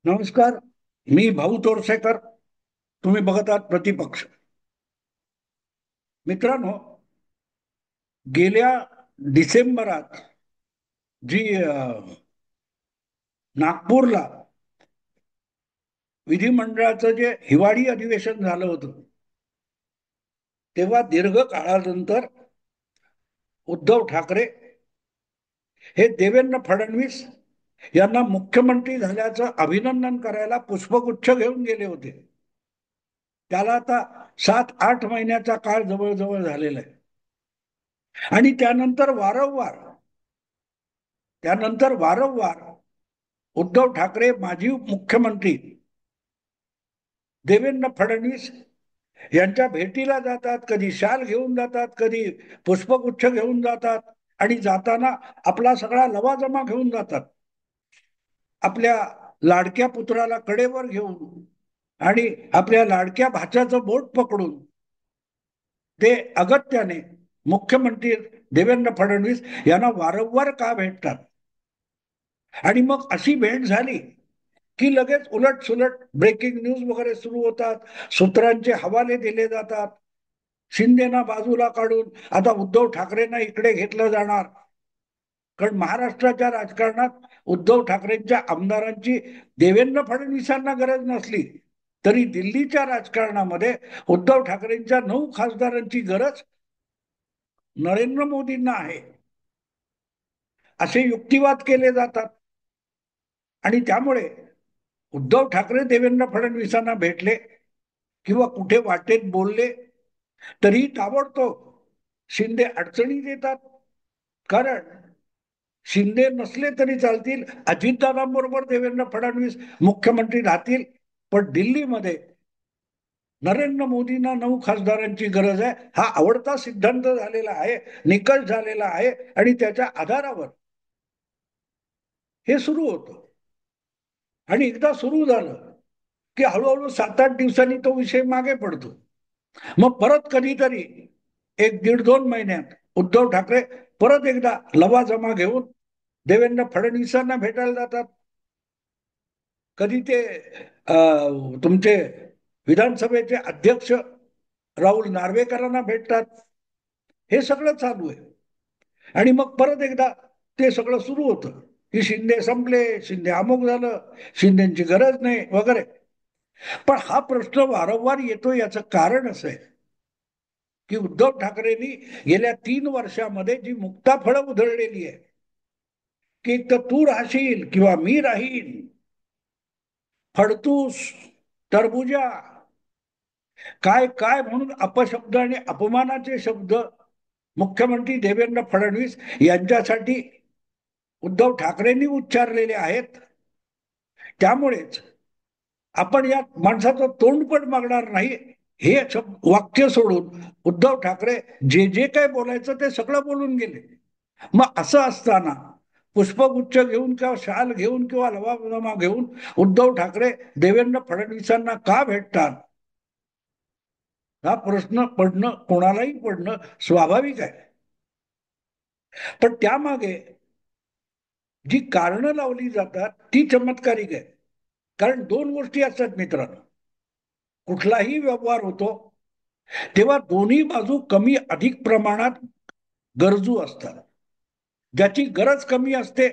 नमस्कार. मी भाऊ तोरसेकर. तुम्ही बघत आहात प्रतिपक्ष. मित्रांनो, गेल्या डिसेंबरात जी नागपूरला विधिमंडळाचं जे हिवाळी अधिवेशन झालं होतं, तेव्हा दीर्घ काळानंतर उद्धव ठाकरे हे देवेंद्र फडणवीस यांना मुख्यमंत्री झाल्याचं अभिनंदन करायला पुष्पगुच्छ घेऊन गेले होते. त्याला आता 7-8 महिन्याचा काळ जवळजवळ झालेला आहे. आणि त्यानंतर वारंवार उद्धव ठाकरे माजी मुख्यमंत्री देवेंद्र फडणवीस यांच्या भेटीला जातात, कधी शाल घेऊन जातात, कधी पुष्पगुच्छ घेऊन जातात आणि जाताना आपला सगळा लवाजमा घेऊन जातात. आपल्या लाडक्या पुत्राला कडेवर घेऊन आणि आपल्या लाडक्या भाच्याचं बोट पकडून ते अगत्याने मुख्यमंत्री देवेंद्र फडणवीस यांना वारंवार का भेटतात. आणि मग अशी भेट झाली की लगेच उलट सुलट ब्रेकिंग न्यूज वगैरे सुरू होतात, सूत्रांचे हवाले दिले जातात. शिंदेना बाजूला काढून आता उद्धव ठाकरेंना इकडे घेतलं जाणार. कारण महाराष्ट्राच्या राजकारणात उद्धव ठाकरेंच्या आमदारांची देवेंद्र फडणवीसांना गरज नसली तरी दिल्लीच्या राजकारणामध्ये उद्धव ठाकरेंच्या 9 खासदारांची गरज नरेंद्र मोदींना आहे, असे युक्तिवाद केले जातात. आणि त्यामुळे उद्धव ठाकरे देवेंद्र फडणवीसांना भेटले किंवा कुठे वाटेत बोलले तरी ताबडतोब शिंदे अडचणीत येतात. कारण शिंदे नसले तरी चालतील, अजितदादांबरोबर देवेंद्र फडणवीस मुख्यमंत्री राहतील, पण दिल्लीमध्ये नरेंद्र मोदींना 9 खासदारांची गरज आहे, हा आवडता सिद्धांत झालेला आहे, निकष झालेला आहे. आणि त्याच्या आधारावर हे सुरू होतं. आणि एकदा सुरू झालं की हळूहळू 7-8 दिवसांनी तो विषय मागे पडतो. मग परत कधीतरी 1-1.5-2 महिन्यात उद्धव ठाकरे परत एकदा लवाजमा घेऊन देवेंद्र फडणवीसांना भेटायला जातात. कधी ते तुमचे विधानसभेचे अध्यक्ष राहुल नार्वेकरांना भेटतात. हे सगळं चालू आहे. आणि मग परत एकदा ते सगळं सुरू होतं की शिंदे संपले, शिंदे अमुक झालं, शिंदेची गरज नाही वगैरे. पण हा प्रश्न वारंवार येतो, याचं कारण असं आहे की उद्धव ठाकरेंनी गेल्या 3 वर्षामध्ये जी मुक्ताफळं उधळलेली आहे की एक तर तू राहशील किंवा मी राहीन, फडतूस, टरबुजा, काय काय म्हणून अपशब्द आणि अपमानाचे शब्द मुख्यमंत्री देवेंद्र फडणवीस यांच्यासाठी उद्धव ठाकरेंनी उच्चारलेले आहेत. त्यामुळेच आपण या माणसाचं तोंड पण मागणार नाही, हे वाक्य सोडून उद्धव ठाकरे जे जे काय बोलायचं ते सगळं बोलून गेले. मग असं असताना पुष्पगुच्छ घेऊन किंवा शाल घेऊन किंवा लवाजमा घेऊन उद्धव ठाकरे देवेंद्र फडणवीसांना का भेटतात, हा प्रश्न पडणं, कोणालाही पडणं स्वाभाविक आहे. पण त्यामागे जी कारणं लावली जातात ती चमत्कारिक आहे. कारण 2 गोष्टी असतात मित्रांनो. कुठलाही व्यवहार होतो तेव्हा दोन्ही बाजू कमी अधिक प्रमाणात गरजू असतात. ज्याची गरज कमी असते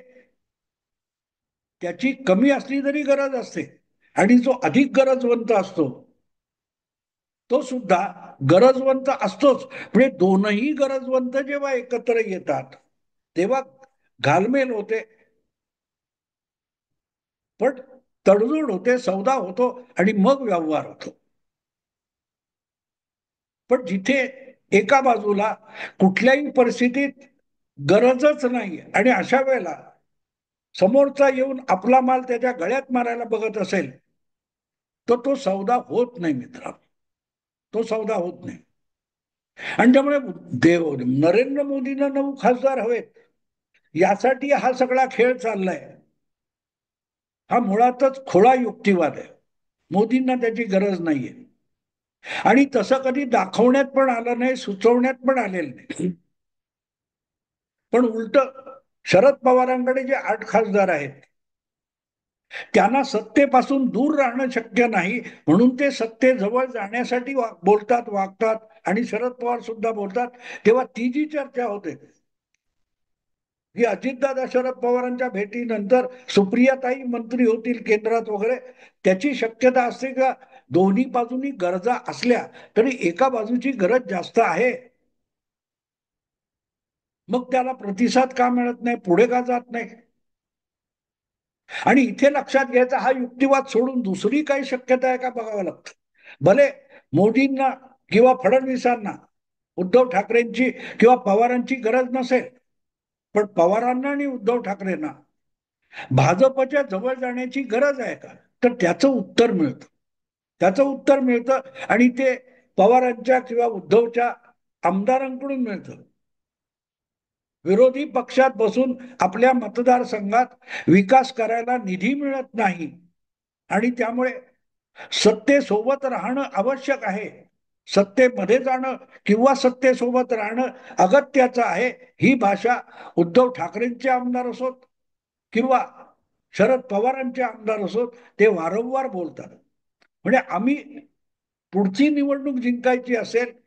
त्याची कमी असली तरी गरज असते, आणि जो अधिक गरजवंत असतो तो सुद्धा गरजवंत असतोच. म्हणजे दोनही गरजवंत जेव्हा एकत्र येतात तेव्हा घालमेल होते, पण तडजोड होते, सौदा होतो आणि मग व्यवहार होतो. पण जिथे एका बाजूला कुठल्याही परिस्थितीत गरजच नाही आणि अशा वेळेला समोरचा येऊन आपला माल त्याच्या गळ्यात मारायला बघत असेल तर तो सौदा होत नाही मित्र, तो सौदा होत नाही. आणि त्यामुळे नरेंद्र मोदींना 9 खासदार हवेत यासाठी हा सगळा खेळ चाललाय. हा मुळातच खोळा युक्तिवाद आहे. मोदींना त्याची गरज नाहीये आणि तसं कधी दाखवण्यात पण आलं नाही, सुचवण्यात पण आलेलं नाही. पण उलट शरद पवारांकडे जे 8 खासदार आहेत त्यांना सत्तेपासून दूर राहणं शक्य नाही, म्हणून ते सत्तेजवळ जाण्यासाठी बोलतात, वागतात. आणि शरद पवार सुद्धा बोलतात. तेव्हा ती जी चर्चा होते की अजितदादा शरद पवारांच्या भेटीनंतर सुप्रियाताई मंत्री होतील केंद्रात वगैरे, त्याची शक्यता असते का? दोन्ही बाजूनी गरजा असल्या तरी एका बाजूची गरज जास्त आहे, मग त्याला प्रतिसाद का मिळत नाही, पुढे का जात नाही? आणि इथे लक्षात घ्यायचा, हा युक्तिवाद सोडून दुसरी काही शक्यता आहे का बघावं लागतं. भले मोदींना किंवा फडणवीसांना उद्धव ठाकरेंची किंवा पवारांची गरज नसेल, पण पवारांना आणि उद्धव ठाकरेंना भाजपच्या जवळ जाण्याची गरज आहे का? तर त्याचं उत्तर मिळतं. त्याचं उत्तर मिळतं आणि ते पवारांच्या किंवा उद्धवच्या आमदारांकडून मिळतं. विरोधी पक्षात बसून आपल्या मतदारसंघात विकास करायला निधी मिळत नाही आणि त्यामुळे सत्तेसोबत राहणं आवश्यक आहे. सत्तेमध्ये जाणं किंवा सत्तेसोबत राहणं अगत्याचं आहे. ही भाषा उद्धव ठाकरेंचे आमदार असोत किंवा शरद पवारांचे आमदार असोत, ते वारंवार बोलतात. म्हणजे आम्ही पुढची निवडणूक जिंकायची असेल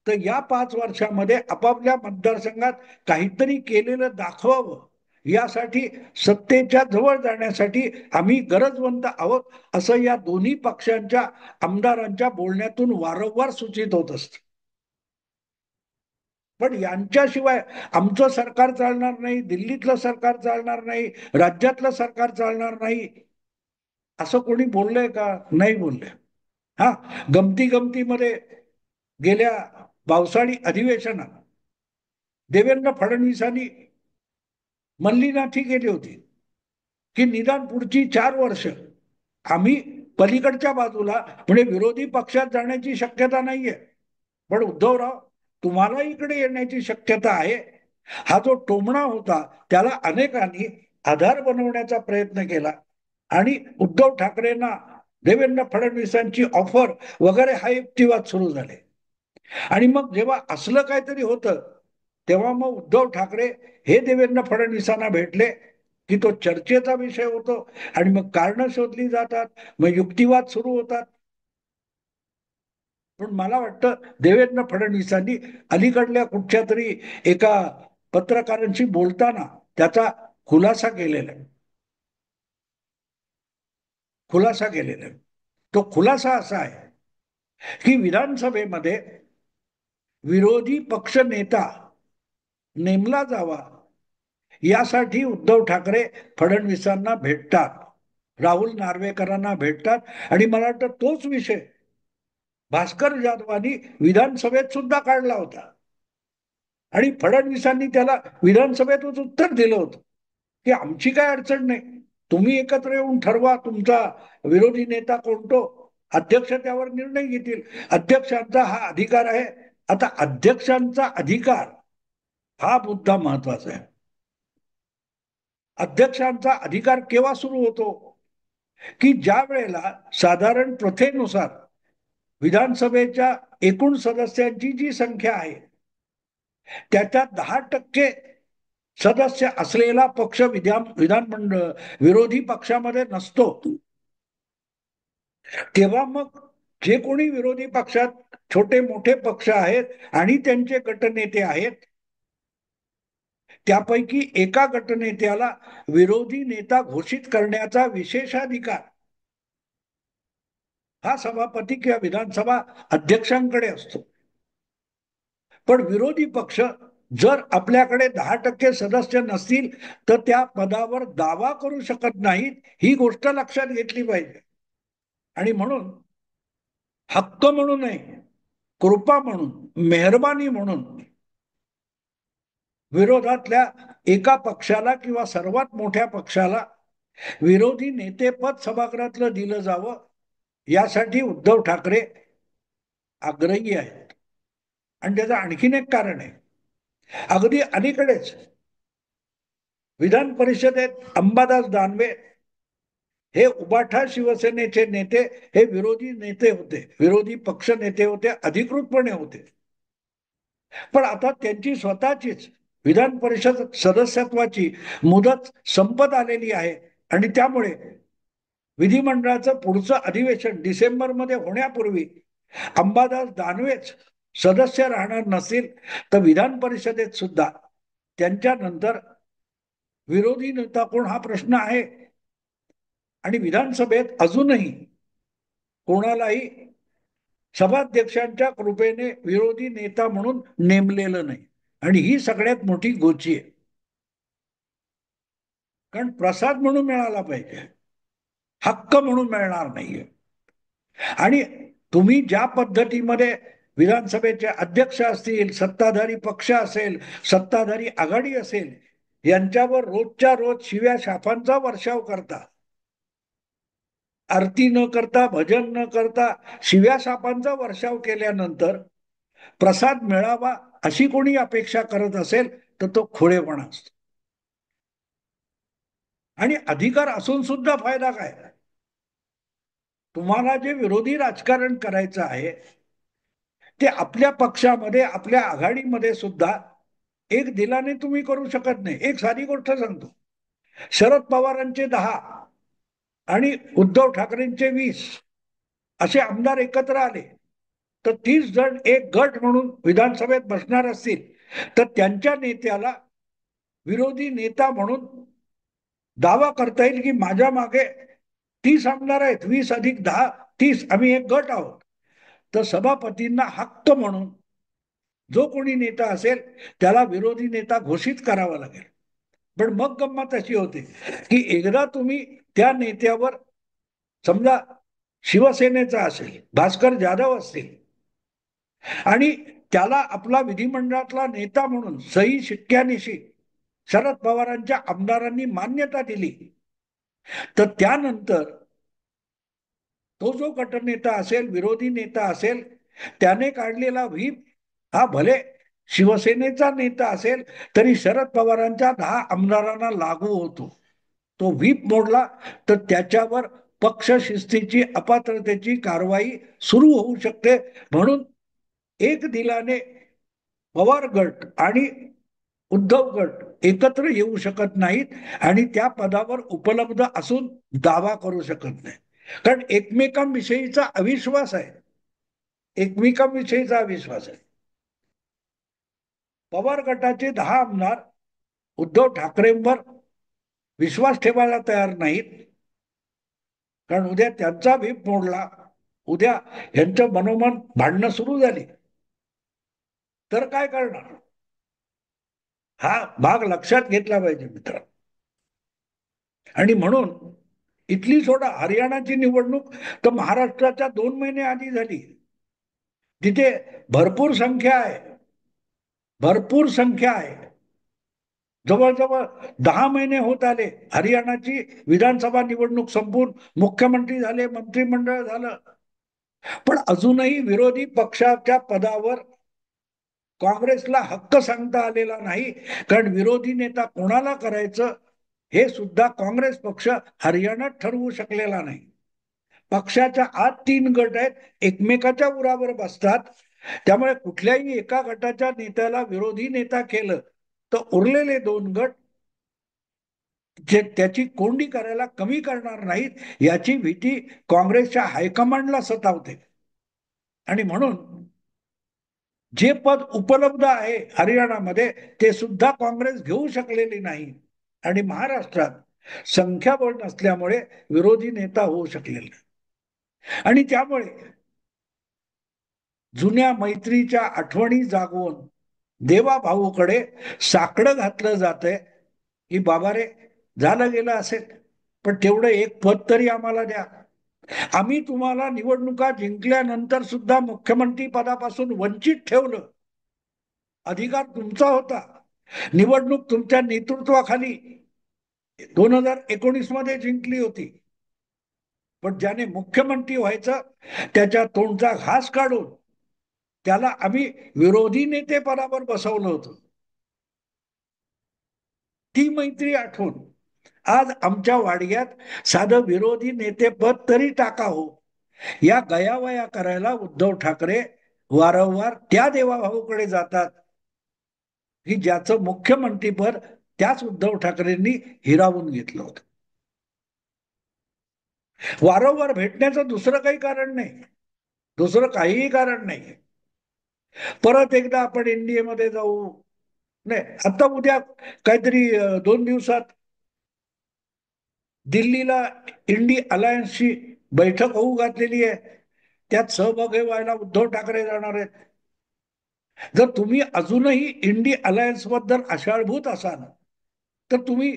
तर या 5 वर्षामध्ये आपापल्या मतदारसंघात काहीतरी केलेलं दाखवावं, यासाठी सत्तेच्या जवळ जाण्यासाठी आम्ही गरजवंत आहोत, असं या दोन्ही पक्षांच्या आमदारांच्या बोलण्यातून वारंवार सूचित होत असतं. पण यांच्याशिवाय आमचं सरकार चालणार नाही, दिल्लीतलं सरकार चालणार नाही, राज्यातलं सरकार चालणार नाही, असं कोणी बोललंय का? नाही बोलले. हा, गमती गमतीमध्ये गेल्या पावसाळी अधिवेशनात देवेंद्र फडणवीसांनी मल्लीनाथी केली होती की निदान पुढची 4 वर्ष आम्ही पलीकडच्या बाजूला, म्हणजे विरोधी पक्षात जाण्याची शक्यता नाहीये, पण उद्धवराव तुम्हाला इकडे येण्याची शक्यता आहे. हा जो टोमणा होता त्याला अनेकांनी आधार बनवण्याचा प्रयत्न केला आणि उद्धव ठाकरेंना देवेंद्र फडणवीसांची ऑफर वगैरे हा युक्तिवाद सुरू झाले. आणि मग जेव्हा असलं काहीतरी होतं तेव्हा मग उद्धव ठाकरे हे देवेंद्र फडणवीसांना भेटले की तो चर्चेचा विषय होतो आणि मग कारणं शोधली जातात, मग युक्तिवाद सुरू होतात. पण मला वाटतं देवेंद्र फडणवीसांनी अलीकडल्या कुठच्या तरी एका पत्रकारांशी बोलताना त्याचा खुलासा केलेला आहे. खुलासा केलेला आहे. तो खुलासा असा आहे की विधानसभेमध्ये विरोधी पक्ष नेता नेमला जावा यासाठी उद्धव ठाकरे फडणवीसांना भेटतात, राहुल नार्वेकरांना भेटतात. आणि मला वाटतं तोच विषय भास्कर जाधवांनी विधानसभेत सुद्धा काढला होता आणि फडणवीसांनी त्याला विधानसभेतच उत्तर दिलं होतं की आमची काय अडचण नाही, तुम्ही एकत्र येऊन ठरवा तुमचा विरोधी नेता कोणतो, अध्यक्ष त्यावर निर्णय घेतील, अध्यक्षांचा हा अधिकार आहे. आता अध्यक्षांचा अधिकार हा मुद्दा महत्वाचा आहे. अध्यक्षांचा अधिकार केव्हा सुरू होतो की ज्या वेळेला साधारण प्रथेनुसार विधानसभेच्या एकूण सदस्यांची जी संख्या आहे त्याच्यात 10% सदस्य असलेला पक्ष विधानमंडळ विरोधी पक्षामध्ये नसतो. तेव्हा मग जे कोणी विरोधी पक्षात छोटे मोठे पक्ष आहेत आणि त्यांचे गटनेते आहेत त्यापैकी एका गटनेत्याला विरोधी नेता घोषित करण्याचा विशेषाधिकार हा सभापती किंवा विधानसभा अध्यक्षांकडे असतो. पण विरोधी पक्ष जर आपल्याकडे 10% सदस्य नसतील तर त्या पदावर दावा करू शकत नाहीत, ही गोष्ट लक्षात घेतली पाहिजे. आणि म्हणून हक्क म्हणून नाही, कृपा म्हणून, मेहरबानी म्हणून विरोधातल्या एका पक्षाला किंवा सर्वात मोठ्या पक्षाला विरोधी नेतेपद सभागृहातलं दिलं जावं यासाठी उद्धव ठाकरे आग्रही आहेत. आणि त्याचं आणखीन एक कारण आहे. अगदी अलीकडेच विधान परिषदेत अंबादास दानवे हे उबाठा शिवसेनेचे नेते, हे विरोधी नेते होते, विरोधी पक्ष नेते होते, अधिकृतपणे होते. पण आता त्यांची स्वतःचीच विधान परिषद सदस्यत्वाची मुदत संपत आलेली आहे आणि त्यामुळे विधिमंडळाचं पुढचं अधिवेशन डिसेंबरमध्ये होण्यापूर्वी अंबादास दानवेच सदस्य राहणार नसतील तर विधान परिषदेत सुद्धा त्यांच्यानंतर विरोधी नेता कोण हा प्रश्न आहे. आणि विधानसभेत अजूनही कोणालाही सभाध्यक्षांच्या कृपेने विरोधी नेता म्हणून नेमलेलं नाही. आणि ही सगळ्यात मोठी गोची आहे. कारण प्रसाद म्हणून मिळाला पाहिजे, हक्क म्हणून मिळणार नाहीये. आणि तुम्ही ज्या पद्धतीमध्ये विधानसभेचे अध्यक्ष असतील, सत्ताधारी पक्ष असेल, सत्ताधारी आघाडी असेल, यांच्यावर रोजच्या रोज शिव्या शापांचा वर्षाव करता, आरती न करता, भजन न करता शिव्या शापांचा वर्षाव केल्यानंतर प्रसाद मिळावा अशी कोणी अपेक्षा करत असेल तर तो खोडेपणा असतो. आणि अधिकार असून सुद्धा फायदा काय. तुम्हाला जे विरोधी राजकारण करायचं आहे ते आपल्या पक्षामध्ये, आपल्या आघाडीमध्ये सुद्धा एक दिलाने तुम्ही करू शकत नाही. एक साधी गोष्ट सांगतो, शरद पवारांचे 10 आणि उद्धव ठाकरेंचे 20 असे आमदार एकत्र आले तर 30 जण एक गट म्हणून विधानसभेत बसणार असतील तर त्यांच्या नेत्याला विरोधी नेता म्हणून दावा करता येईल की माझ्या मागे 30 आमदार आहेत, 20 अधिक 10 30, आम्ही एक गट आहोत. तर सभापतींना हक्क म्हणून जो कोणी नेता असेल त्याला विरोधी नेता घोषित करावा लागेल. पण मग गंमत अशी होते की एकदा तुम्ही त्या नेत्यावर, समजा शिवसेनेचा असेल, भास्कर जाधव असतील, आणि त्याला आपला विधिमंडळातला नेता म्हणून सही शिक्क्यानिशी शरद पवारांच्या आमदारांनी मान्यता दिली तर त्यानंतर तो जो गटनेता असेल, विरोधी नेता असेल, त्याने काढलेला व्हीप हा भले शिवसेनेचा नेता असेल तरी शरद पवारांच्या 10 आमदारांना लागू होतो. तो व्हीप मोडला तर त्याच्यावर पक्ष शिस्तीची, अपात्रतेची कारवाई सुरू होऊ शकते. म्हणून एक दिलाने पवार गट आणि उद्धव गट एकत्र येऊ शकत नाहीत आणि त्या पदावर उपलब्ध असून दावा करू शकत नाही. कारण एकमेकांविषयीचा अविश्वास आहे, एकमेकांविषयीचा अविश्वास आहे. पवार गटाचे 10 आमदार उद्धव ठाकरेंवर विश्वास ठेवायला तयार नाहीत. कारण उद्या त्यांचा व्हीप मोडला, उद्या यांचं मनोमन भांडणं सुरू झाली तर काय करणार. हा भाग लक्षात घेतला पाहिजे मित्र. आणि म्हणून इथली सोडा, हरियाणाची निवडणूक तर महाराष्ट्राच्या 2 महिने आधी झाली. तिथे भरपूर संख्या आहे, भरपूर संख्या आहे. जवळजवळ 10 महिने होत आले हरियाणाची विधानसभा निवडणूक संपून, मुख्यमंत्री झाले, मंत्रिमंडळ झालं, पण अजूनही विरोधी पक्षाच्या पदावर काँग्रेसला हक्क सांगता आलेला नाही. कारण विरोधी नेता कोणाला करायचं हे सुद्धा काँग्रेस पक्ष हरियाणात ठरवू शकलेला नाही. पक्षाच्या आत 3 गट आहेत, एकमेकाच्या उरावर बसतात. त्यामुळे कुठल्याही एका गटाच्या नेत्याला विरोधी नेता केलं तर उरलेले 2 गट जे त्याची कोंडी करायला कमी करणार नाहीत याची भीती काँग्रेसच्या हायकमांडला सतावते. आणि म्हणून जे पद उपलब्ध आहे हरियाणामध्ये ते सुद्धा काँग्रेस घेऊ शकलेली नाही. आणि महाराष्ट्रात संख्याबळ नसल्यामुळे विरोधी नेता होऊ शकलेला नाही. आणि त्यामुळे जुन्या मैत्रीच्या आठवणी जागवून देवा भाऊकडे साकडं घातलं जातंय की बाबा रे, झालं गेलं असेल पण तेवढं एक पद तरी आम्हाला द्या. आम्ही तुम्हाला निवडणुका जिंकल्यानंतर सुद्धा मुख्यमंत्री पदापासून वंचित ठेवलं. अधिकार तुमचा होता, निवडणूक तुमच्या नेतृत्वाखाली 2019 मध्ये जिंकली होती. पण ज्याने मुख्यमंत्री व्हायचं त्याच्या तोंडचा घास काढून त्याला आम्ही विरोधी नेते पदावर बसवलं होतं. ती मैत्री आठवून आज आमच्या वाडग्यात साधं विरोधी नेतेपद तरी टाका हो, या गयावया करायला उद्धव ठाकरे वारंवार त्या देवाभाऊकडे जातात की ज्याचं मुख्यमंत्रीपद त्याच उद्धव ठाकरेंनी हिरावून घेतलं होतं. वारंवार भेटण्याचं दुसरं काही कारण नाही, दुसरं काहीही कारण नाही. परत एकदा आपण एनडीए मध्ये जाऊ. नाही, आता उद्या काहीतरी 2 दिवसात दिल्लीला इंडी अलायन्सची बैठक होऊ घातलेली आहे. त्यात सहभागी व्हायला उद्धव ठाकरे जाणार आहेत. जर तुम्ही अजूनही इंडी अलायन्स बद्दल आशाळभूत असाल तर तुम्ही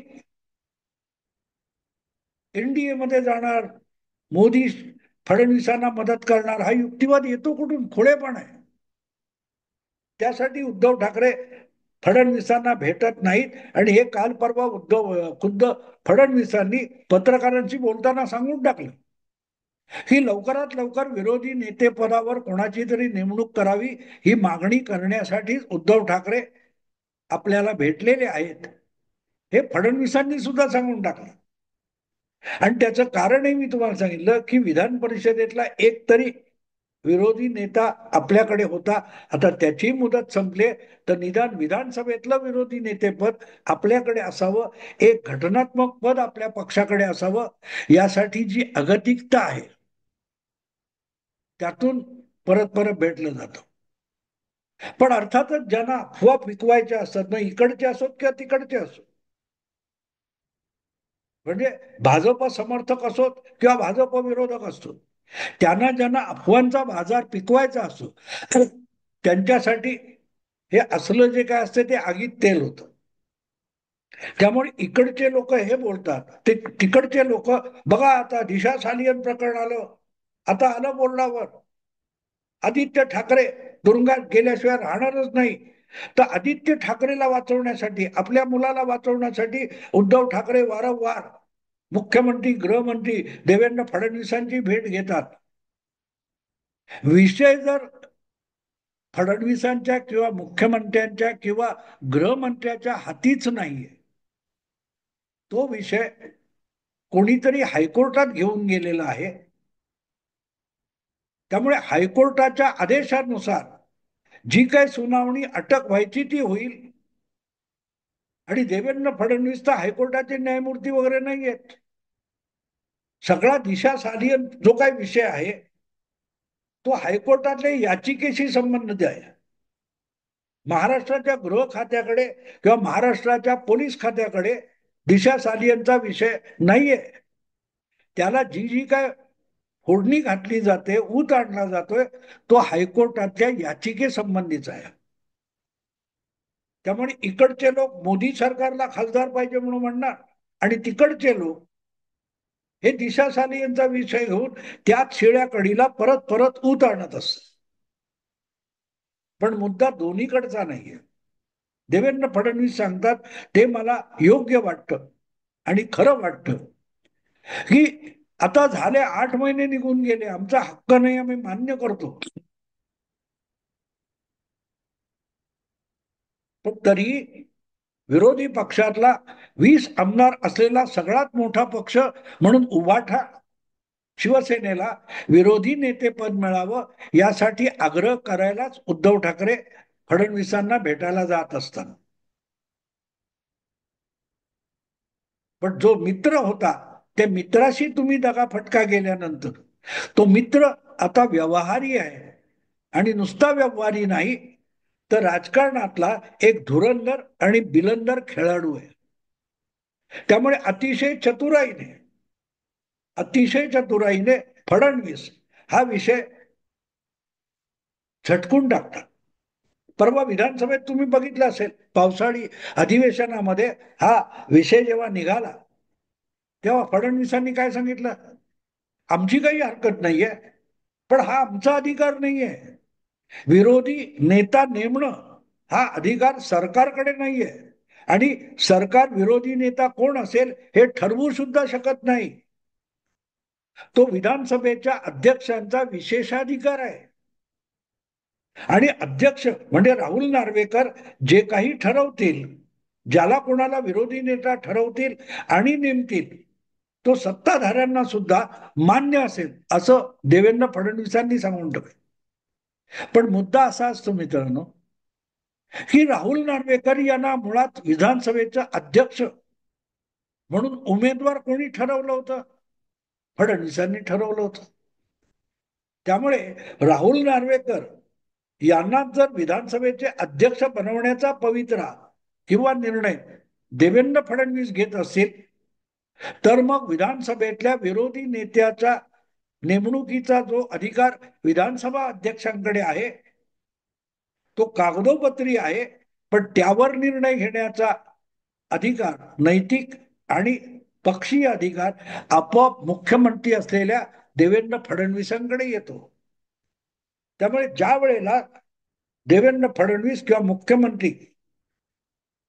एनडीए मध्ये जाणार, मोदी फडणवीसांना मदत करणार, हा युक्तिवाद येतो कुठून? खोडेपण आहे. त्यासाठी उद्धव ठाकरे फडणवीसांना भेटत नाहीत. आणि हे काल परवा खुद्द फडणवीसांनी पत्रकारांशी बोलताना सांगून टाकलं की लवकरात लवकर विरोधी नेतेपदावर कोणाची तरी नेमणूक करावी, ही मागणी करण्यासाठीच उद्धव ठाकरे आपल्याला भेटलेले आहेत, हे फडणवीसांनी सुद्धा सांगून टाकलं. आणि त्याचं कारणही मी तुम्हाला सांगितलं की विधान परिषदेतला एक तरी विरोधी नेता आपल्याकडे होता. आता त्याची मुदत संपले, तर निदान विधानसभेतलं विरोधी नेतेपद आपल्याकडे असावं, एक घटनात्मक पद आपल्या पक्षाकडे असावं, यासाठी जी अगतिकता आहे त्यातून परत परत भेटलं जातं. पण अर्थातच ज्यांना अफवा पिकवायच्या असतात, मग इकडचे असोत किंवा तिकडचे असोत, म्हणजे भाजप समर्थक असोत किंवा भाजप विरोधक असतो, त्यांना ज्यांना अफवांचा बाजार पिकवायचा असतो, त्यांच्यासाठी हे असलं जे काय असतं ते आगीत तेल होतं. त्यामुळे इकडचे लोक हे बोलतात, ते तिकडचे लोक, बघा आता दिशा सालियन प्रकरण आलं, आता आलं बोलण्यावर, आदित्य ठाकरे तुरुंगात गेल्याशिवाय राहणारच नाही. तर आदित्य ठाकरेला वाचवण्यासाठी, आपल्या मुलाला वाचवण्यासाठी उद्धव ठाकरे वारंवार मुख्यमंत्री गृहमंत्री देवेंद्र फडणवीसांची भेट घेतात. विषय जर फडणवीसांच्या किंवा मुख्यमंत्र्यांच्या किंवा गृहमंत्र्याच्या हातीच नाहीये, तो विषय कोणीतरी हायकोर्टात घेऊन गेलेला आहे. त्यामुळे हायकोर्टाच्या आदेशानुसार जी काय सुनावणी अटक व्हायची ती होईल. आणि देवेंद्र फडणवीस तर हायकोर्टाचे न्यायमूर्ती वगैरे नाही आहेत. सगळा दिशा सालियन जो काही विषय आहे तो हायकोर्टातल्या याचिकेशी संबंधित आहे. महाराष्ट्राच्या गृह खात्याकडे किंवा महाराष्ट्राच्या पोलीस खात्याकडे दिशा सालियनचा विषय नाहीये. त्याला जी जी काय फोडणी घातली जाते, ऊत आणला जातोय, तो हायकोर्टातल्या याचिके संबंधीचा आहे. त्यामुळे इकडचे लोक मोदी सरकारला खासदार पाहिजे म्हणून म्हणणार, आणि तिकडचे लोक हे दिशा सालियनचा विषय घेऊन त्याच शिळ्या कढीला परत परत ऊत आणत असतात. पण मुद्दा दोन्हीकडचा नाहीये. देवेंद्र फडणवीस सांगतात ते मला योग्य वाटतं आणि खरं वाटतं की आता झाले 8 महिने निघून गेले, आमचा हक्क नाही, आम्ही मान्य करतो. पण तरी विरोधी पक्षातला 20 आमदार असलेला सगळ्यात मोठा पक्ष म्हणून उभाठा शिवसेनेला विरोधी नेतेपद मिळावं यासाठी आग्रह करायलाच उद्धव ठाकरे फडणवीसांना भेटायला जात असतात. पण जो मित्र होता, त्या मित्राशी तुम्ही दगाफटका गेल्यानंतर तो मित्र आता व्यवहारी आहे, आणि नुसता व्यवहारी नाही तर राजकारणातला एक धुरंधर आणि बिलंदर खेळाडू आहे. त्यामुळे अतिशय चतुराईने फडणवीस हा विषय झटकून टाकतात. परवा विधानसभेत तुम्ही बघितलं असेल, पावसाळी अधिवेशनामध्ये हा विषय जेव्हा निघाला तेव्हा फडणवीसांनी काय सांगितलं, आमची काही हरकत नाहीये, पण हा आमचा अधिकार नाहीये. विरोधी नेता नेमणं हा अधिकार सरकारकडे नाहीये, आणि सरकार विरोधी नेता कोण असेल हे ठरवू सुद्धा शकत नाही. तो विधानसभेच्या अध्यक्षांचा विशेषाधिकार आहे. आणि अध्यक्ष म्हणजे राहुल नार्वेकर जे काही ठरवतील, ज्याला कोणाला विरोधी नेता ठरवतील आणि नेमतील, तो सत्ताधाऱ्यांना सुद्धा मान्य असेल असं देवेंद्र फडणवीसांनी सांगून टाकलं. पण मुद्दा असा असतो मित्रांनो की राहुल नार्वेकर यांना मुळात विधानसभेचा अध्यक्ष म्हणून उमेदवार कोणी ठरवलं होतं? फडणवीसांनी ठरवलं होतं. त्यामुळे राहुल नार्वेकर यांना जर विधानसभेचे अध्यक्ष बनवण्याचा पवित्रा किंवा निर्णय देवेंद्र फडणवीस घेत असतील, तर मग विधानसभेतल्या विरोधी नेत्याच्या नेमणुकीचा जो अधिकार विधानसभा अध्यक्षांकडे आहे तो कागदोपत्री आहे, पण त्यावर निर्णय घेण्याचा अधिकार, नैतिक आणि पक्षीय अधिकार आपोआप मुख्यमंत्री असलेल्या देवेंद्र फडणवीसांकडे येतो. त्यामुळे ज्या वेळेला देवेंद्र फडणवीस किंवा मुख्यमंत्री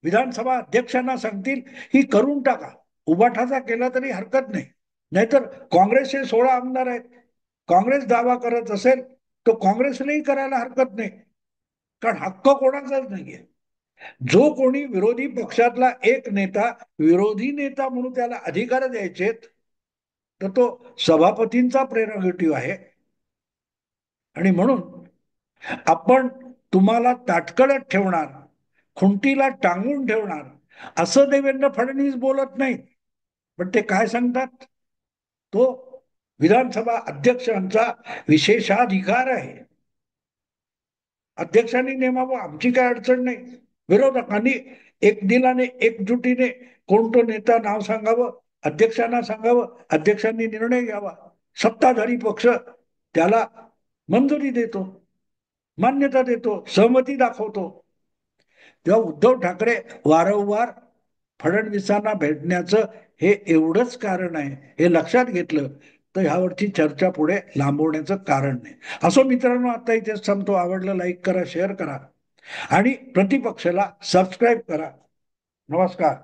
विधानसभा अध्यक्षांना सांगतील ही करून टाका, उभाठाचा केला तरी हरकत नाही, नाहीतर काँग्रेसचे 16 आमदार आहेत, काँग्रेस दावा करत असेल तो काँग्रेसनेही करायला हरकत नाही, कारण हक्क कोणाचाच नाहीये. जो कोणी विरोधी पक्षातला एक नेता विरोधी नेता म्हणून त्याला अधिकार द्यायचेत, तर तो सभापतींचा प्रेरोगेटिव्ह आहे. आणि म्हणून आपण तुम्हाला ताटकळत ठेवणार, खुंटीला टांगून ठेवणार असं देवेंद्र फडणवीस बोलत नाही. पण ते काय सांगतात, तो विधानसभा अध्यक्षांचा विशेषाधिकार आहे, अध्यक्षांनी नेमावं, आमची काय अडचण नाही. विरोधकांनी एक दिलाने एकजुटीने कोणतो नेता नाव सांगावं, अध्यक्षांना सांगावं, अध्यक्षांनी निर्णय घ्यावा, सत्ताधारी पक्ष त्याला मंजुरी देतो, मान्यता देतो, सहमती दाखवतो. तेव्हा उद्धव ठाकरे वारंवार फडणवीसांना भेटण्याचं हे एवढंच कारण आहे, हे लक्षात घेतलं तर ह्यावरची चर्चा पुढे लांबवण्याचं कारण नाही. असो मित्रांनो, आता इथेच थांबतो. आवडलं लाईक करा, शेअर करा आणि प्रतिपक्षाला सबस्क्राईब करा. नमस्कार.